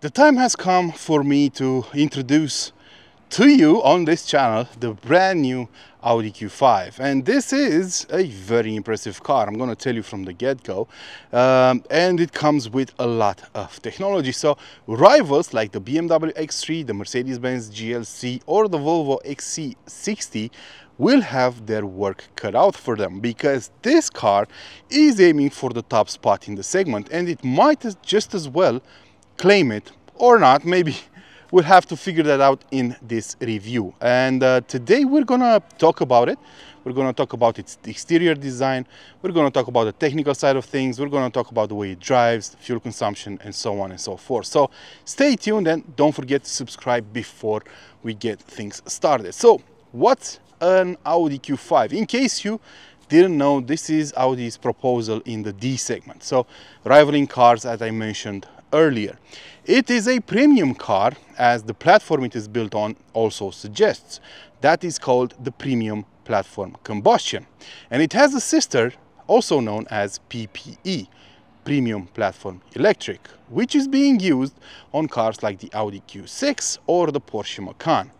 The time has come for me to introduce to you on this channel the brand new Audi Q5, and this is a very impressive car. I'm going to tell you from the get-go, and it comes with a lot of technology. So rivals like the BMW X3, the Mercedes-Benz GLC or the Volvo XC60 will have their work cut out for them, because this car is aiming for the top spot in the segment, and it might just as well claim it or not. Maybe we'll have to figure that out in this review. And today we're gonna talk about it. We're gonna talk about its exterior design. We're gonna talk about the technical side of things. We're gonna talk about the way it drives, the fuel consumption, and so on and so forth. So stay tuned and don't forget to subscribe before we get things started. So what's an Audi Q5? In case you didn't know, this is Audi's proposal in the D segment. So rivaling cars, as I mentioned earlier. It is a premium car, as the platform it is built on also suggests. That is called the Premium Platform Combustion. And it has a sister, also known as PPE, Premium Platform Electric, which is being used on cars like the Audi Q6 or the Porsche Macan.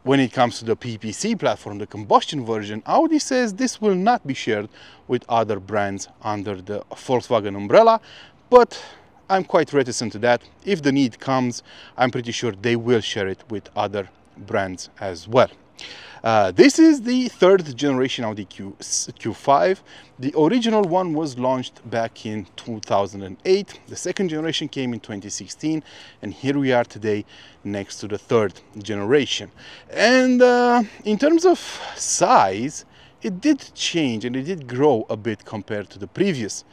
When it comes to the PPC platform, the combustion version, Audi says this will not be shared with other brands under the Volkswagen umbrella, but I'm quite reticent to that. If the need comes, I'm pretty sure they will share it with other brands as well. This is the third generation Audi Q5. The original one was launched back in 2008. The second generation came in 2016, and here we are today next to the third generation. And in terms of size, it did change and it did grow a bit compared to the previous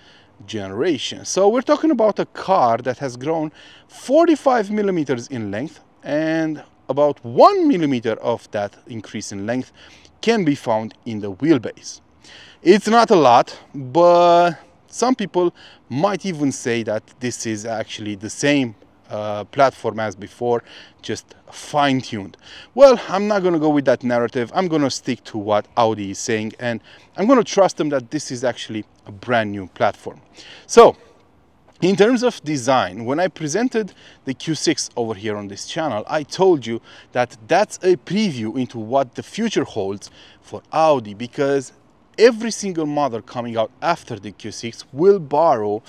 generation. So we're talking about a car that has grown 45 millimeters in length, and about 1 millimeter of that increase in length can be found in the wheelbase. It's not a lot, but some people might even say that this is actually the same platform as before, just fine-tuned. Well, I'm not going to go with that narrative. I'm going to stick to what Audi is saying, and I'm going to trust them that this is actually a brand new platform. So in terms of design, when I presented the Q6 over here on this channel, I told you that that's a preview into what the future holds for Audi, because every single model coming out after the Q6 will borrow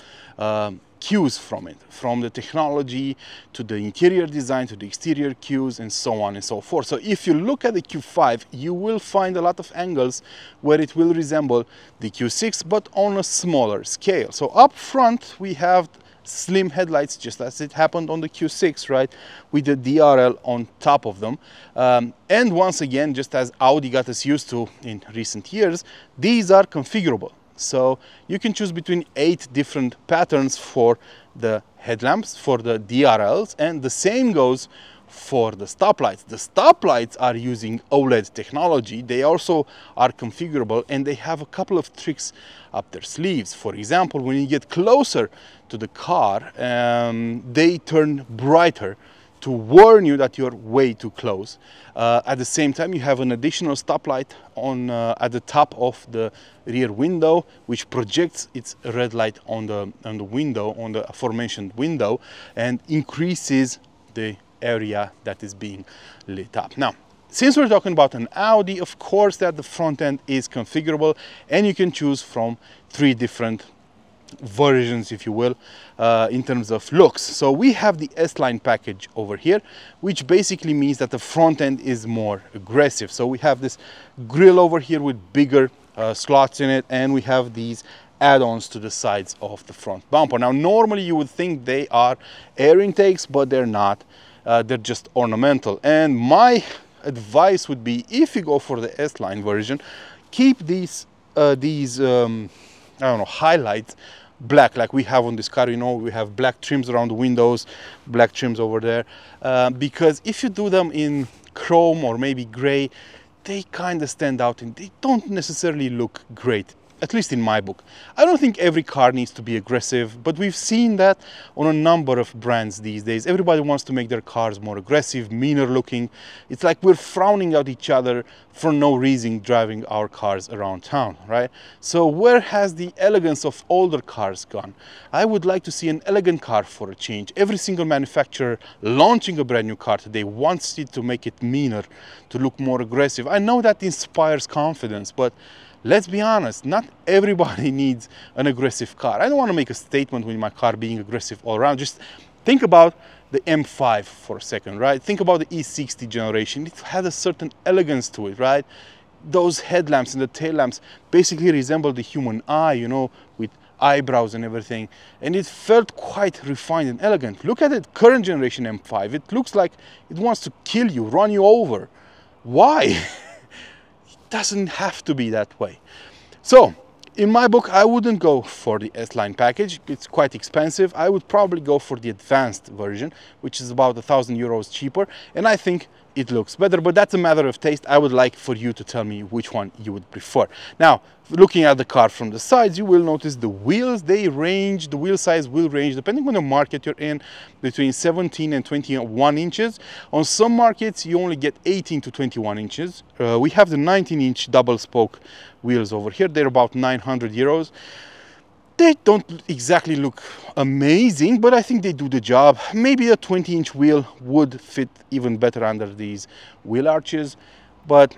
cues from it, from the technology to the interior design to the exterior cues and so on and so forth. So if you look at the Q5, you will find a lot of angles where it will resemble the Q6, but on a smaller scale. So up front we have slim headlights, just as it happened on the Q6, right, with the DRL on top of them. And once again, just as Audi got us used to in recent years, these are configurable. So you can choose between 8 different patterns for the headlamps, for the DRLs, and the same goes for the stoplights. The stoplights are using OLED technology. They also are configurable, and they have a couple of tricks up their sleeves. For example, when you get closer to the car, they turn brighter to warn you that you're way too close. At the same time, you have an additional stoplight on at the top of the rear window, which projects its red light on the window, on the aforementioned window, and increases the area that is being lit up. Now, since we're talking about an Audi, of course that the front end is configurable, and you can choose from 3 different versions, if you will, in terms of looks. So we have the S-Line package over here, which basically means that the front end is more aggressive. So we have this grille over here with bigger slots in it, and we have these add-ons to the sides of the front bumper. Now normally you would think they are air intakes, but they're not. They're just ornamental. And my advice would be, if you go for the S-Line version, keep these I don't know, highlights black, like we have on this car. You know, we have black trims around the windows, black trims over there, because if you do them in chrome or maybe gray, they kind of stand out and they don't necessarily look great at least in my book. I don't think every car needs to be aggressive, but we've seen that on a number of brands these days. Everybody wants to make their cars more aggressive, meaner looking. It's like we're frowning at each other for no reason driving our cars around town, right? So where has the elegance of older cars gone? I would like to see an elegant car for a change. Every single manufacturer launching a brand new car today wants it to make it meaner, to look more aggressive. I know that inspires confidence, but let's be honest, not everybody needs an aggressive car. I don't want to make a statement with my car being aggressive all around. Just think about the M5 for a second, right? Think about the E60 generation. It had a certain elegance to it, right? Those headlamps and the tail lamps basically resemble the human eye, you know, with eyebrows and everything. And it felt quite refined and elegant. Look at it, current generation M5. It looks like it wants to kill you, run you over. Why? Doesn't have to be that way. So in my book, I wouldn't go for the S-Line package. It's quite expensive. I would probably go for the advanced version, which is about €1,000 cheaper, and I think it looks better, but that's a matter of taste. I would like for you to tell me which one you would prefer. Now, looking at the car from the sides, you will notice the wheels, the wheel size will range depending on the market you're in, between 17 and 21 inches. On some markets, you only get 18 to 21 inches. We have the 19-inch double spoke wheels over here. They're about €900. They don't exactly look amazing, but I think they do the job. Maybe a 20-inch wheel would fit even better under these wheel arches, but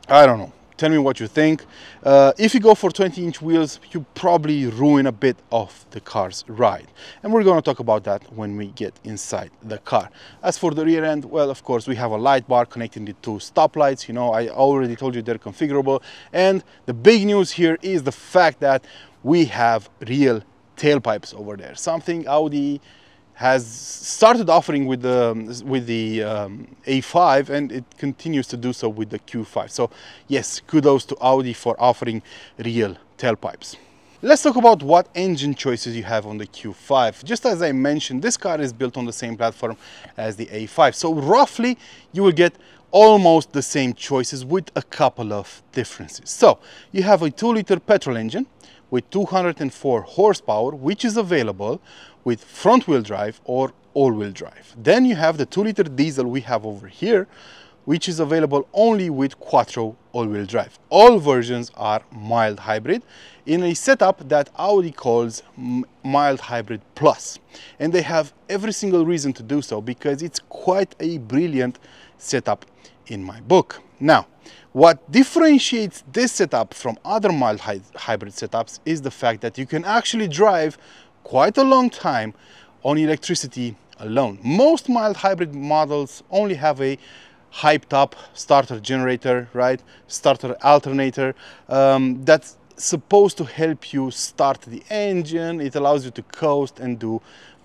I don't know. Tell me what you think. If you go for 20-inch wheels, you probably ruin a bit of the car's ride. And we're going to talk about that when we get inside the car. As for the rear end, well, of course, we have a light bar connecting the two stoplights. You know, I already told you they're configurable. And the big news here is the fact that we have real tailpipes over there. Something Audi has started offering with the A5, and it continues to do so with the Q5. So yes, kudos to Audi for offering real tailpipes. Let's talk about what engine choices you have on the Q5. Just as I mentioned, this car is built on the same platform as the A5. So roughly, you will get almost the same choices with a couple of differences. So you have a 2-liter petrol engine with 204 horsepower, which is available with front-wheel drive or all-wheel drive. Then you have the 2-liter diesel we have over here, which is available only with quattro all-wheel drive. All versions are mild hybrid in a setup that Audi calls mild hybrid plus. And they have every single reason to do so, because it's quite a brilliant setup in my book. Now, what differentiates this setup from other mild hybrid setups is the fact that you can actually drive quite a long time on electricity alone. Most mild hybrid models only have a hyped up starter generator, right? Starter alternator that's supposed to help you start the engine. It allows you to coast and do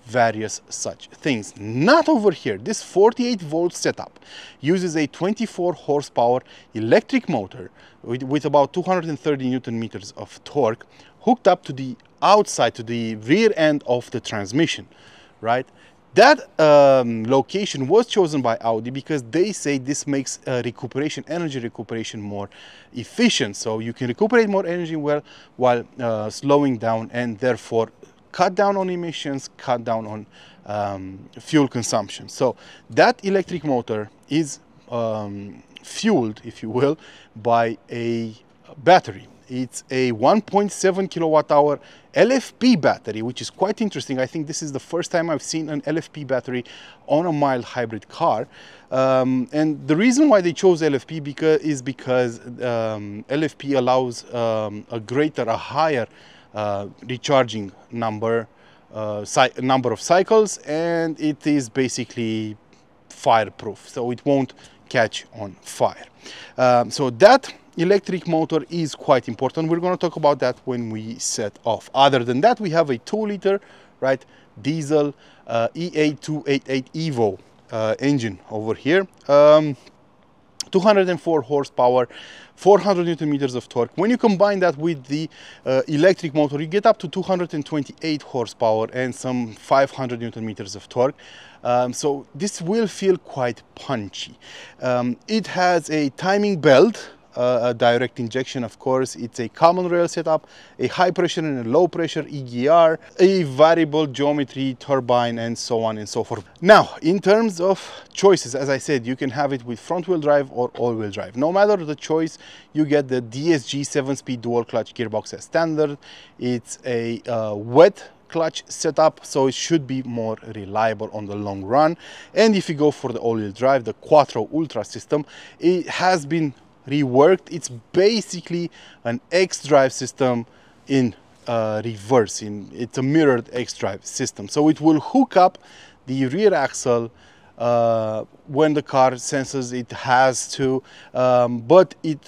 various such things. Not over here. This 48-volt setup uses a 24 horsepower electric motor with about 230 newton meters of torque hooked up to the outside, to the rear end of the transmission, right? That location was chosen by Audi because they say this makes energy recuperation more efficient. So you can recuperate more energy while slowing down, and therefore cut down on emissions, cut down on fuel consumption. So that electric motor is fueled, if you will, by a battery. It's a 1.7 kilowatt hour LFP battery, which is quite interesting. I think this is the first time I've seen an LFP battery on a mild hybrid car. And the reason why they chose LFP is because LFP allows a higher recharging number of cycles, and it is basically fireproof, so it won't catch on fire. So that electric motor is quite important. We're going to talk about that when we set off. Other than that, we have a 2-liter, right, diesel EA288 Evo engine over here. 204 horsepower, 400 newton meters of torque. When you combine that with the electric motor, you get up to 228 horsepower and some 500 newton meters of torque. So this will feel quite punchy. It has a timing belt a direct injection, of course. It's a common rail setup, a high pressure and a low pressure EGR, a variable geometry turbine, and so on and so forth. Now, in terms of choices, as I said, you can have it with front wheel drive or all wheel drive. No matter the choice, you get the DSG 7-speed dual clutch gearbox as standard. It's a wet clutch setup, so it should be more reliable on the long run. And if you go for the all-wheel drive, the Quattro Ultra system, it has been reworked. It's basically an X-drive system in reverse. It's a mirrored X-drive system, so it will hook up the rear axle when the car senses it has to, but it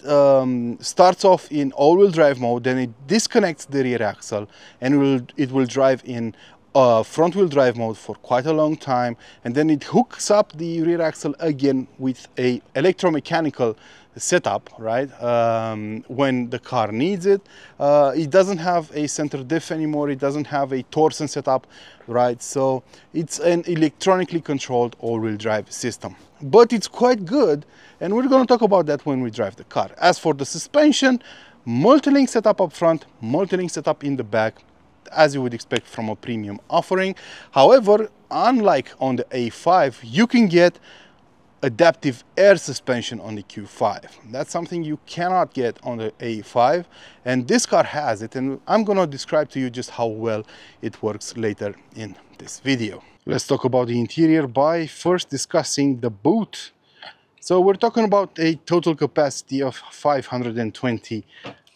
starts off in all-wheel drive mode, then it disconnects the rear axle, and it will drive in front-wheel drive mode for quite a long time, and then it hooks up the rear axle again with a electromechanical setup, right? When the car needs it. It doesn't have a center diff anymore, it doesn't have a torsion setup, right? So it's an electronically controlled all-wheel drive system, but it's quite good, and we're going to talk about that when we drive the car. As for the suspension, multi-link setup up front, multi-link setup in the back, as you would expect from a premium offering. However, unlike on the A5, you can get adaptive air suspension on the Q5. That's something you cannot get on the A5, and this car has it, and I'm gonna describe to you just how well it works later in this video. Let's talk about the interior by first discussing the boot. So we're talking about a total capacity of 520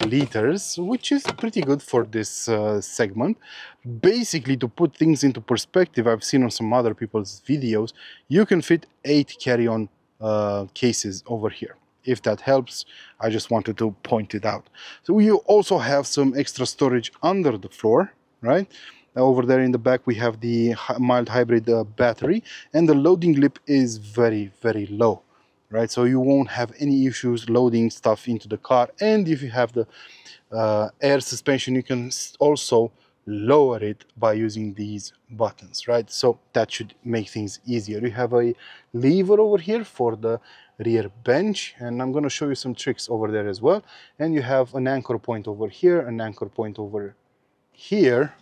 liters, which is pretty good for this segment. Basically, to put things into perspective, I've seen on some other people's videos, you can fit 8 carry-on cases over here. If that helps, I just wanted to point it out. So you also have some extra storage under the floor, right? Over there in the back we have the mild hybrid battery, and the loading lip is very, very low, right? So you won't have any issues loading stuff into the car. And if you have the air suspension, you can also lower it by using these buttons, right? So that should make things easier. You have a lever over here for the rear bench, and I'm going to show you some tricks over there as well. And you have an anchor point over here, an anchor point over here,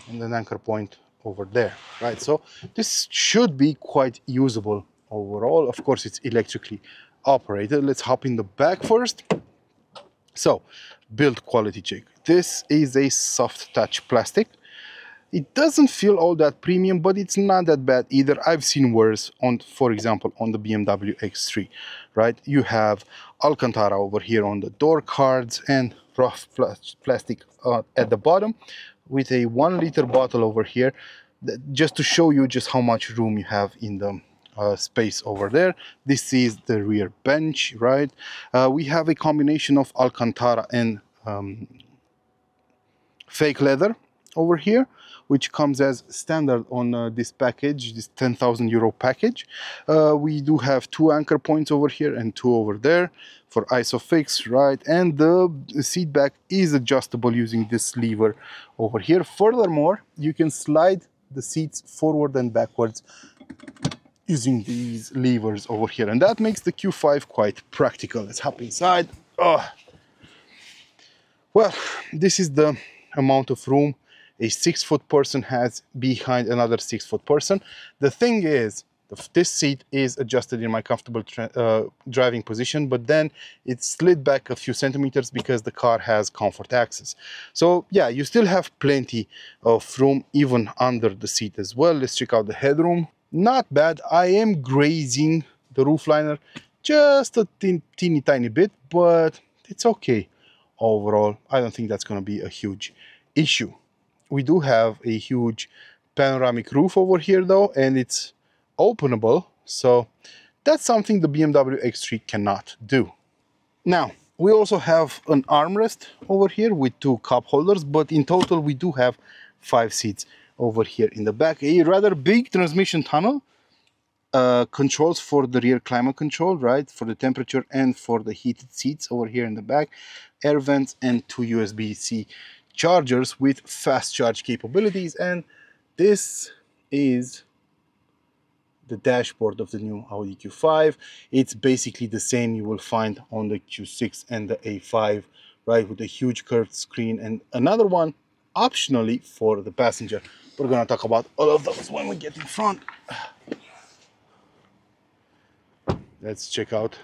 and an anchor point over there, right? So this should be quite usable overall. Of course, it's electrically operated. Let's hop in the back first. So, build quality check. This is a soft touch plastic. It doesn't feel all that premium, but it's not that bad either. I've seen worse on, for example, on the BMW X3, right? You have Alcantara over here on the door cards and rough plastic at the bottom, with a 1 liter bottle over here, just to show you just how much room you have in the space over there. This is the rear bench, right? We have a combination of Alcantara and fake leather over here, which comes as standard on this package, this 10,000 euro package. We do have 2 anchor points over here and 2 over there for ISOFIX, right? And the seat back is adjustable using this lever over here. Furthermore, you can slide the seats forward and backwards using these levers over here, and that makes the Q5 quite practical. Let's hop inside. Well, this is the amount of room a 6-foot person has behind another 6-foot person. The thing is, this seat is adjusted in my comfortable driving position, but then it's slid back a few centimeters because the car has comfort access. So yeah, you still have plenty of room even under the seat as well. Let's check out the headroom. Not bad. I am grazing the roof liner just a teeny tiny bit, but it's okay. Overall, I don't think that's going to be a huge issue. We do have a huge panoramic roof over here though, and it's openable, so that's something the BMW X3 cannot do. Now, we also have an armrest over here with 2 cup holders, but in total we do have 5 seats over here in the back. A rather big transmission tunnel, controls for the rear climate control, right, for the temperature and for the heated seats over here in the back, air vents, and 2 USB-C chargers with fast charge capabilities. And this is the dashboard of the new Audi Q5. It's basically the same you will find on the Q6 and the A5, right, with a huge curved screen, and another one optionally for the passenger. We're gonna talk about all of those when we get in front. Let's check out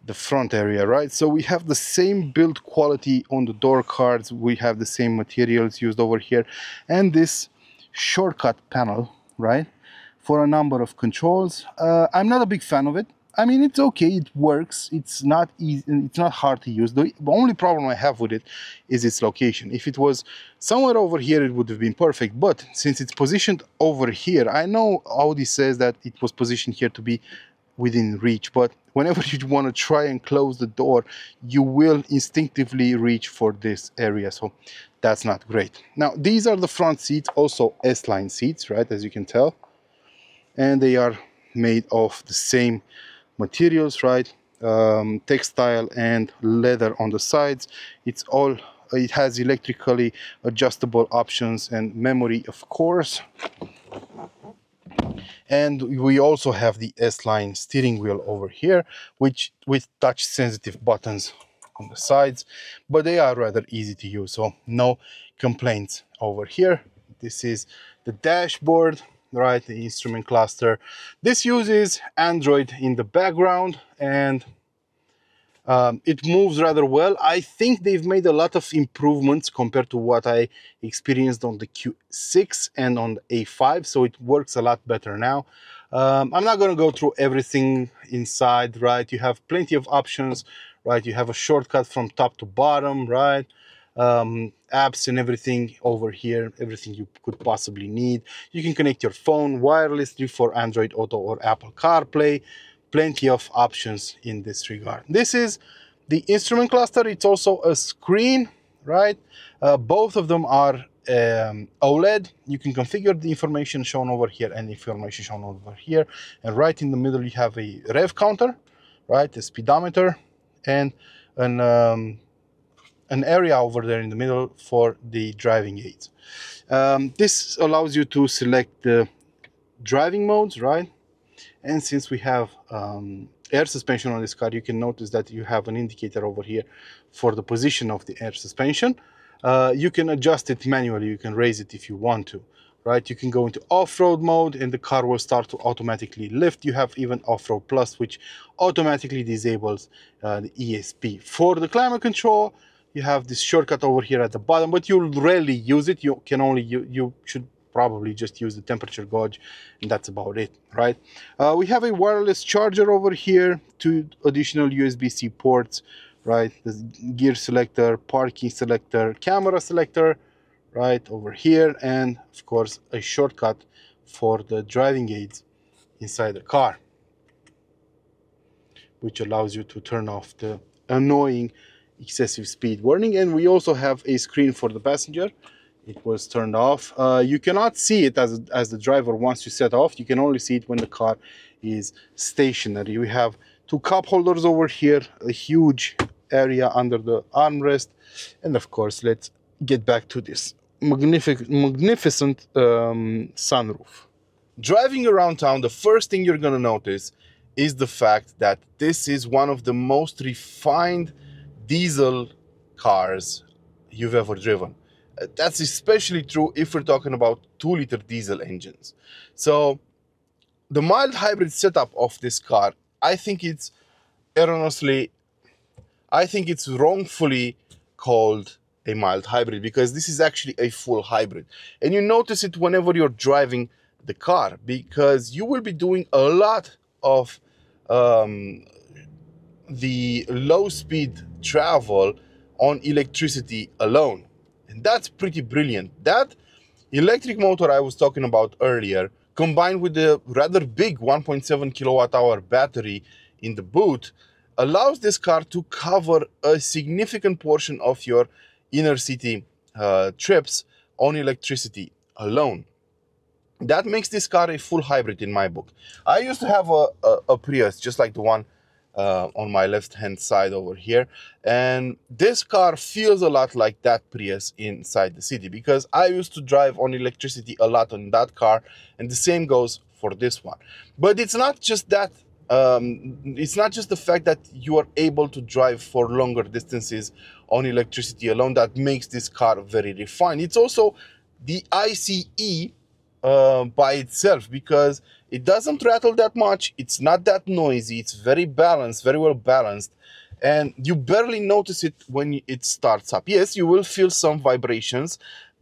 the front area, right? So we have the same build quality on the door cards, we have the same materials used over here, and this shortcut panel, right, for a number of controls. I'm not a big fan of it. I mean, it's okay, it works, it's not easy, it's not hard to use. The only problem I have with it is its location. If it was somewhere over here, it would have been perfect, but since it's positioned over here, I know Audi says that it was positioned here to be within reach, but whenever you want to try and close the door, you will instinctively reach for this area, so that's not great. Now, these are the front seats, also S-line seats, right, as you can tell, and they are made of the same materials, right, textile and leather on the sides. It has electrically adjustable options and memory, of course. And we also have the S-line steering wheel over here, which with touch sensitive buttons on the sides, but they are rather easy to use, so no complaints over here. This is the dashboard, right, the instrument cluster. This uses Android in the background, and it moves rather well. I think they've made a lot of improvements compared to what I experienced on the Q6 and on the A5, so it works a lot better now. I'm not going to go through everything inside, right? You have plenty of options, right? You have a shortcut from top to bottom, right? Apps and everything over here, everything you could possibly need. You can connect your phone wirelessly for Android Auto or Apple CarPlay. Plenty of options in this regard. This is the instrument cluster. It's also a screen, right? Both of them are OLED. You can configure the information shown over here and the information shown over here. And right in the middle, you have a rev counter, right? A speedometer and an area over there in the middle for the driving aids. This allows you to select the driving modes, right? And since we have air suspension on this car, you can notice that you have an indicator over here for the position of the air suspension. You can adjust it manually. You can raise it if you want to, right? You can go into off-road mode and the car will start to automatically lift. You have even off-road plus, which automatically disables the ESP. For the climate control, you have this shortcut over here at the bottom, but you'll rarely use it. You can only, you should probably just use the temperature gauge, and that's about it, right? We have a wireless charger over here, 2 additional USB-C ports, right? The gear selector, parking selector, camera selector, right over here, and of course a shortcut for the driving aids inside the car, which allows you to turn off the annoying excessive speed warning. And we also have a screen for the passenger. It was turned off. You cannot see it as the driver once you set off. You can only see it when the car is stationary. We have 2 cup holders over here, a huge area under the armrest, and of course, let's get back to this magnificent sunroof. Driving around town, the first thing you're gonna notice is the fact that this is one of the most refined diesel cars you've ever driven. That's especially true if we're talking about 2-liter diesel engines. So the mild hybrid setup of this car, I think it's erroneously, I think it's wrongfully called a mild hybrid, because this is actually a full hybrid. And you notice it whenever you're driving the car, because you will be doing a lot of the low speed travel on electricity alone. And that's pretty brilliant. That electric motor I was talking about earlier, combined with the rather big 1.7 kilowatt-hour battery in the boot, allows this car to cover a significant portion of your inner city trips on electricity alone. That makes this car a full hybrid in my book. I used to have a Prius, just like the one on my left-hand side over here. And this car feels a lot like that Prius inside the city, because I used to drive on electricity a lot on that car, and the same goes for this one. But it's not just that. It's not just the fact that you are able to drive for longer distances on electricity alone that makes this car very refined. It's also the ICE by itself, because it doesn't rattle that much. It's not that noisy. It's very balanced, very well balanced, and you barely notice it when it starts up. Yes, you will feel some vibrations,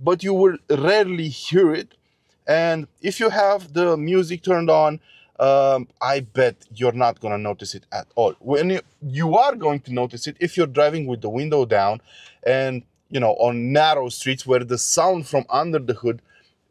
but you will rarely hear it. And if you have the music turned on, I bet you're not going to notice it at all. When you are going to notice it if you're driving with the window down and, you know, on narrow streets where the sound from under the hood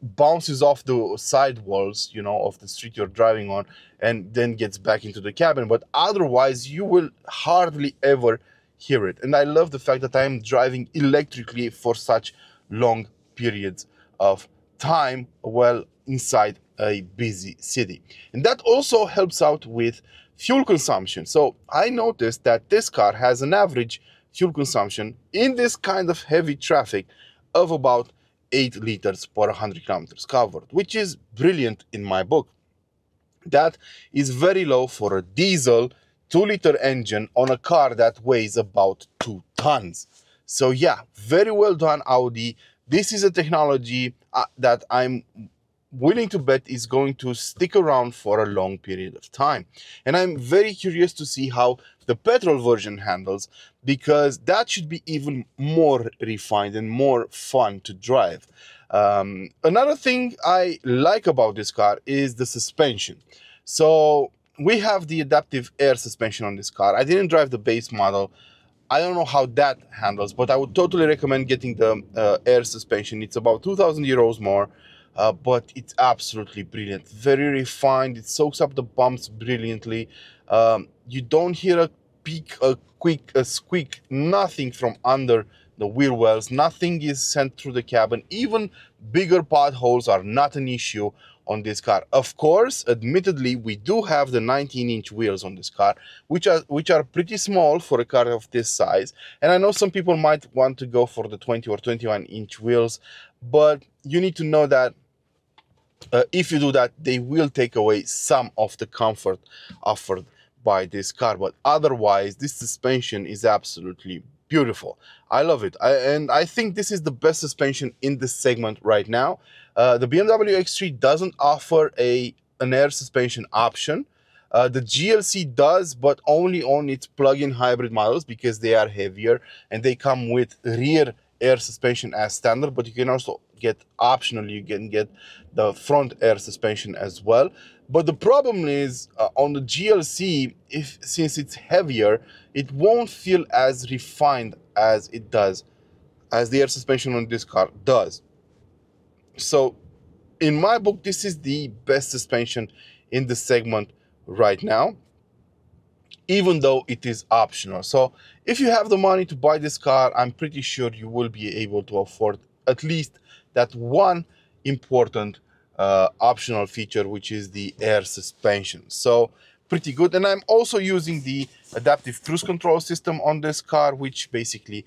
bounces off the side walls, you know, of the street you're driving on, and then gets back into the cabin. But otherwise, you will hardly ever hear it. And I love the fact that I'm driving electrically for such long periods of time while inside a busy city. And that also helps out with fuel consumption. So I noticed that this car has an average fuel consumption in this kind of heavy traffic of about 8 liters per 100 kilometers covered, which is brilliant in my book. That is very low for a diesel 2-liter engine on a car that weighs about 2 tons. So yeah, very well done, Audi. This is a technology that I'm willing to bet is going to stick around for a long period of time. And I'm very curious to see how the petrol version handles, because that should be even more refined and more fun to drive. Another thing I like about this car is the suspension. So we have the adaptive air suspension on this car. I didn't drive the base model. I don't know how that handles, but I would totally recommend getting the air suspension. It's about 2,000 euros more. But it's absolutely brilliant, very refined. It soaks up the bumps brilliantly. You don't hear a peak, a squeak, nothing from under the wheel wells. Nothing is sent through the cabin. Even bigger potholes are not an issue on this car. Of course, admittedly, we do have the 19-inch wheels on this car, which are pretty small for a car of this size. And I know some people might want to go for the 20 or 21-inch wheels, but you need to know that if you do that, they will take away some of the comfort offered by this car. But otherwise, this suspension is absolutely beautiful. I love it. And I think this is the best suspension in this segment right now. The BMW X3 doesn't offer an air suspension option. The GLC does, but only on its plug-in hybrid models, because they are heavier and they come with rear air suspension as standard. But you can also get optionally, you can get the front air suspension as well. But the problem is on the GLC, since it's heavier, it won't feel as refined as it does, as the air suspension on this car does. So in my book, this is the best suspension in the segment right now, even though it is optional. So if you have the money to buy this car, I'm pretty sure you will be able to afford at least that one important optional feature, which is the air suspension. So pretty good. And I'm also using the adaptive cruise control system on this car, which basically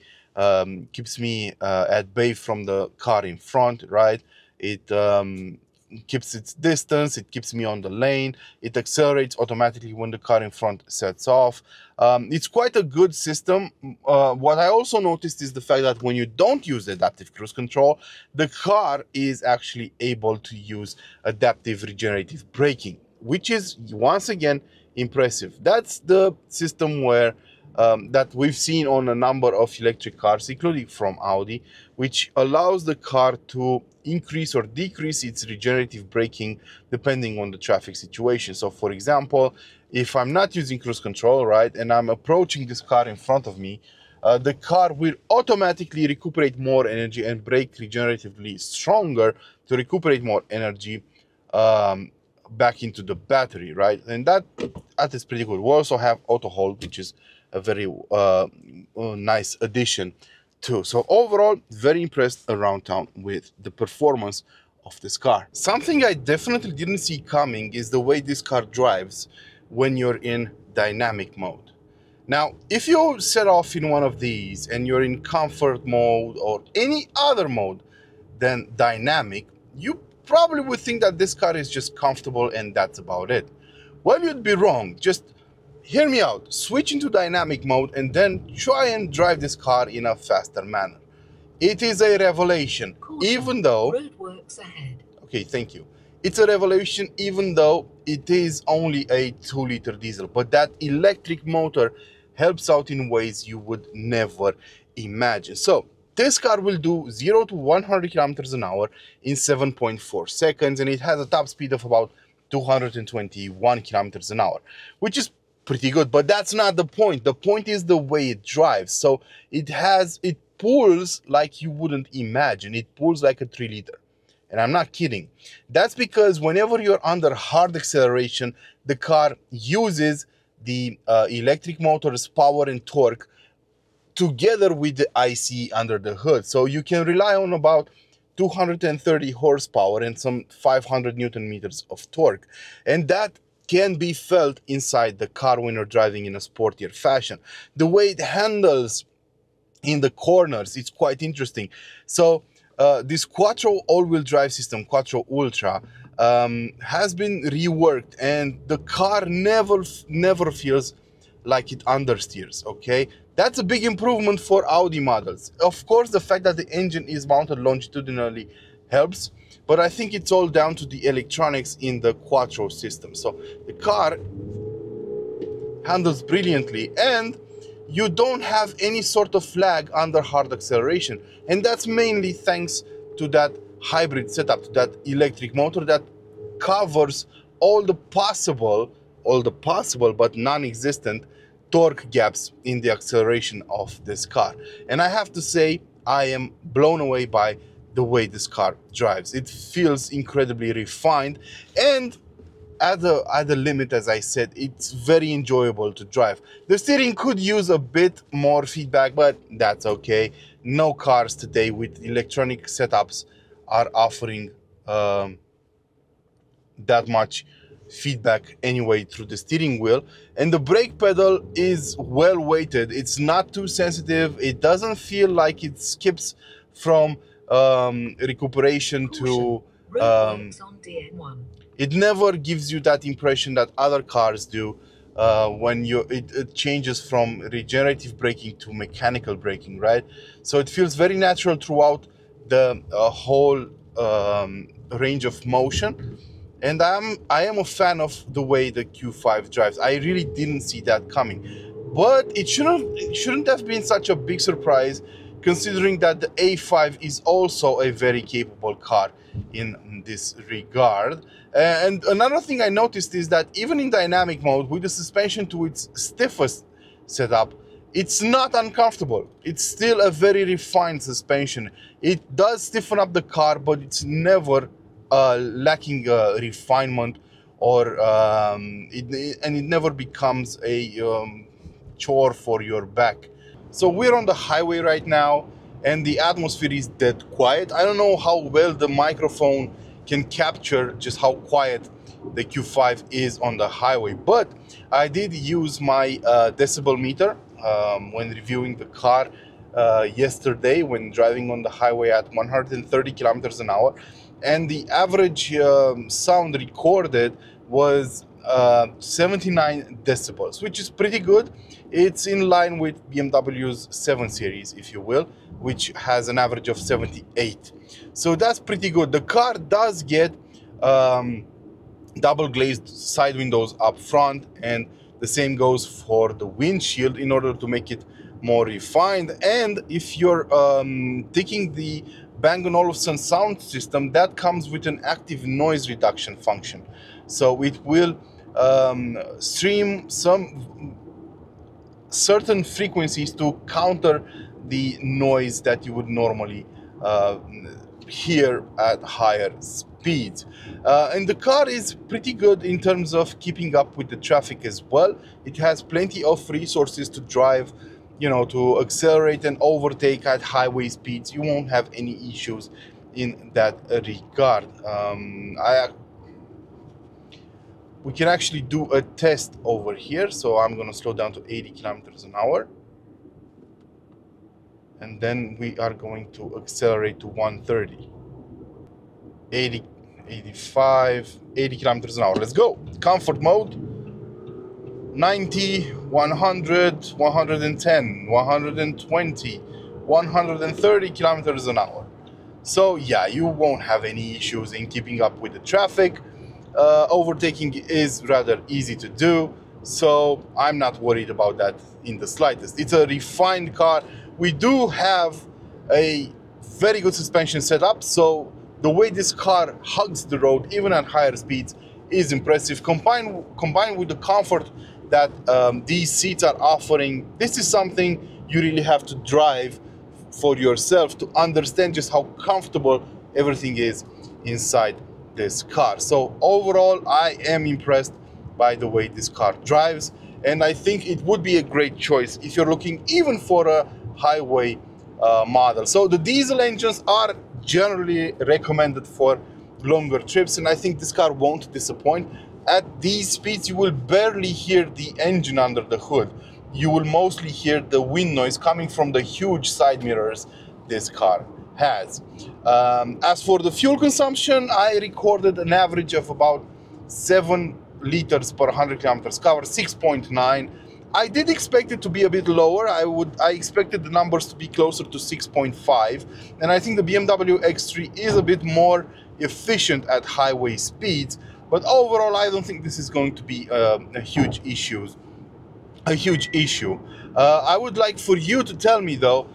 keeps me at bay from the car in front, right? It keeps its distance, it keeps me on the lane, it accelerates automatically when the car in front sets off. It's quite a good system. What I also noticed is the fact that when you don't use the adaptive cruise control, the car is actually able to use adaptive regenerative braking, which is once again impressive. That's the system where that we've seen on a number of electric cars, including from Audi, which allows the car to increase or decrease its regenerative braking depending on the traffic situation. So for example, if I'm not using cruise control, right, and I'm approaching this car in front of me, the car will automatically recuperate more energy and brake regeneratively stronger to recuperate more energy back into the battery, right? And that is pretty good. We also have auto hold, which is a very nice addition too. So overall, very impressed around town with the performance of this car. Something I definitely didn't see coming is the way this car drives when you're in dynamic mode. Now, if you set off in one of these and you're in comfort mode or any other mode than dynamic, you probably would think that this car is just comfortable and that's about it. Well, you'd be wrong. Just hear me out. Switch into dynamic mode and then try and drive this car in a faster manner. It is a revelation, even though... Roadworks ahead. Okay, thank you. It's a revelation even though it is only a 2-liter diesel, but that electric motor helps out in ways you would never imagine. So this car will do 0 to 100 kilometers an hour in 7.4 seconds, and it has a top speed of about 221 kilometers an hour, which is pretty good, but that's not the point. The point is the way it drives. So it pulls like you wouldn't imagine. It pulls like a 3-liter. And I'm not kidding. That's because whenever you're under hard acceleration, the car uses the electric motor's power and torque together with the IC under the hood. So you can rely on about 230 horsepower and some 500 Newton meters of torque. And that can be felt inside the car when you're driving in a sportier fashion. The way it handles in the corners, it's quite interesting. So this Quattro all-wheel drive system, Quattro Ultra, has been reworked, and the car never feels like it understeers, okay? That's a big improvement for Audi models. Of course, the fact that the engine is mounted longitudinally helps, but I think it's all down to the electronics in the Quattro system. So the car handles brilliantly, and you don't have any sort of lag under hard acceleration. And that's mainly thanks to that hybrid setup, to that electric motor that covers all the possible but non-existent torque gaps in the acceleration of this car. And I have to say, I am blown away by the way this car drives. It feels incredibly refined, and at the limit, as I said, it's very enjoyable to drive. The steering could use a bit more feedback, but that's okay. No cars today with electronic setups are offering that much feedback anyway through the steering wheel. And the brake pedal is well weighted. It's not too sensitive. It doesn't feel like it skips from recuperation to on DN1. It never gives you that impression that other cars do when it changes from regenerative braking to mechanical braking, right? So it feels very natural throughout the whole range of motion. And I am a fan of the way the Q5 drives. I really didn't see that coming, but it shouldn't have been such a big surprise, considering that the A5 is also a very capable car in this regard. And another thing I noticed is that even in dynamic mode, with the suspension to its stiffest setup, it's not uncomfortable. It's still a very refined suspension. It does stiffen up the car, but it's never lacking refinement, or it never becomes a chore for your back. So we're on the highway right now, and the atmosphere is dead quiet. I don't know how well the microphone can capture just how quiet the Q5 is on the highway, but I did use my decibel meter when reviewing the car yesterday when driving on the highway at 130 kilometers an hour, and the average sound recorded was 79 decibels, which is pretty good. It's in line with BMW's 7 Series, if you will, which has an average of 78. So that's pretty good. The car does get double glazed side windows up front, and the same goes for the windshield in order to make it more refined. And if you're taking the Bang & Olufsen sound system, that comes with an active noise reduction function. So it will stream some certain frequencies to counter the noise that you would normally hear at higher speeds. And the car is pretty good in terms of keeping up with the traffic as well. It has plenty of resources to drive, you know, to accelerate and overtake at highway speeds. You won't have any issues in that regard. We can actually do a test over here. So I'm going to slow down to 80 kilometers an hour. And then we are going to accelerate to 130. 80, 85, 80 kilometers an hour. Let's go. Comfort mode. 90, 100, 110, 120, 130 kilometers an hour. So yeah, you won't have any issues in keeping up with the traffic. Overtaking is rather easy to do, so I'm not worried about that in the slightest. It's a refined car. We do have a very good suspension setup, so the way this car hugs the road, even at higher speeds, is impressive. Combined with the comfort that these seats are offering, this is something you really have to drive for yourself to understand just how comfortable everything is inside this car. So overall, I am impressed by the way this car drives, and I think it would be a great choice if you're looking even for a highway model. So the diesel engines are generally recommended for longer trips, and I think this car won't disappoint. At these speeds, you will barely hear the engine under the hood. You will mostly hear the wind noise coming from the huge side mirrors this car has. As for the fuel consumption, I recorded an average of about 7 liters per 100 kilometers covered, 6.9. I did expect it to be a bit lower. I expected the numbers to be closer to 6.5, and I think the BMW X3 is a bit more efficient at highway speeds, but overall I don't think this is going to be a huge issue. I would like for you to tell me though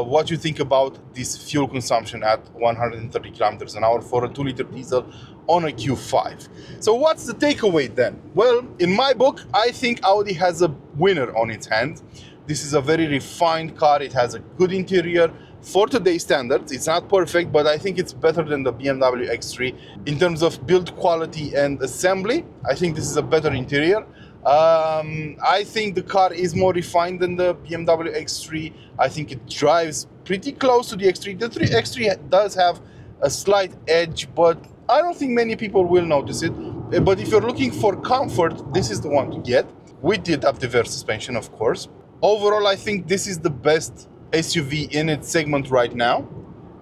what you think about this fuel consumption at 130 kilometers an hour for a 2-liter diesel on a Q5. So what's the takeaway then? Well, in my book, I think Audi has a winner on its hands. This is a very refined car. It has a good interior for today's standards. It's not perfect, but I think it's better than the BMW X3 in terms of build quality and assembly. I think this is a better interior. I think the car is more refined than the BMW X3. I think it drives pretty close to the X3. The X3 does have a slight edge, but I don't think many people will notice it. But if you're looking for comfort, this is the one to get, with the adaptive air suspension, of course. Overall, I think this is the best SUV in its segment right now.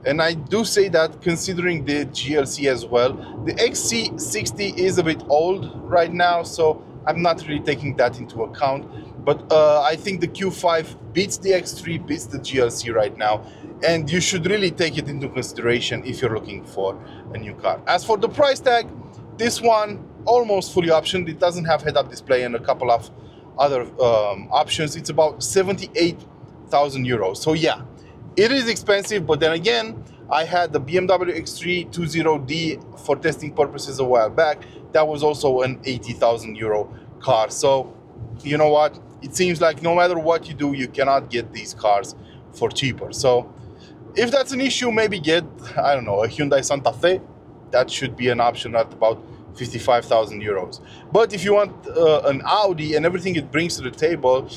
And I do say that considering the GLC as well. The XC60 is a bit old right now, so I'm not really taking that into account, but I think the Q5 beats the X3, beats the GLC right now, and you should really take it into consideration if you're looking for a new car. As for the price tag, this one almost fully optioned. It doesn't have head-up display and a couple of other options. It's about 78,000 euros. So yeah, it is expensive, but then again, I had the BMW X3 20D for testing purposes a while back. That was also an 80,000 euro car. So you know what? It seems like no matter what you do, you cannot get these cars for cheaper. So if that's an issue, maybe get, I don't know, a Hyundai Santa Fe. That should be an option at about 55,000 euros. But if you want an Audi and everything it brings to the table,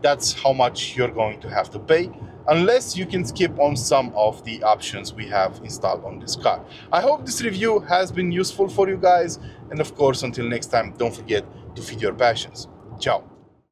that's how much you're going to have to pay, unless you can skip on some of the options we have installed on this car. I hope this review has been useful for you guys, and of course, until next time, don't forget to feed your passions. Ciao.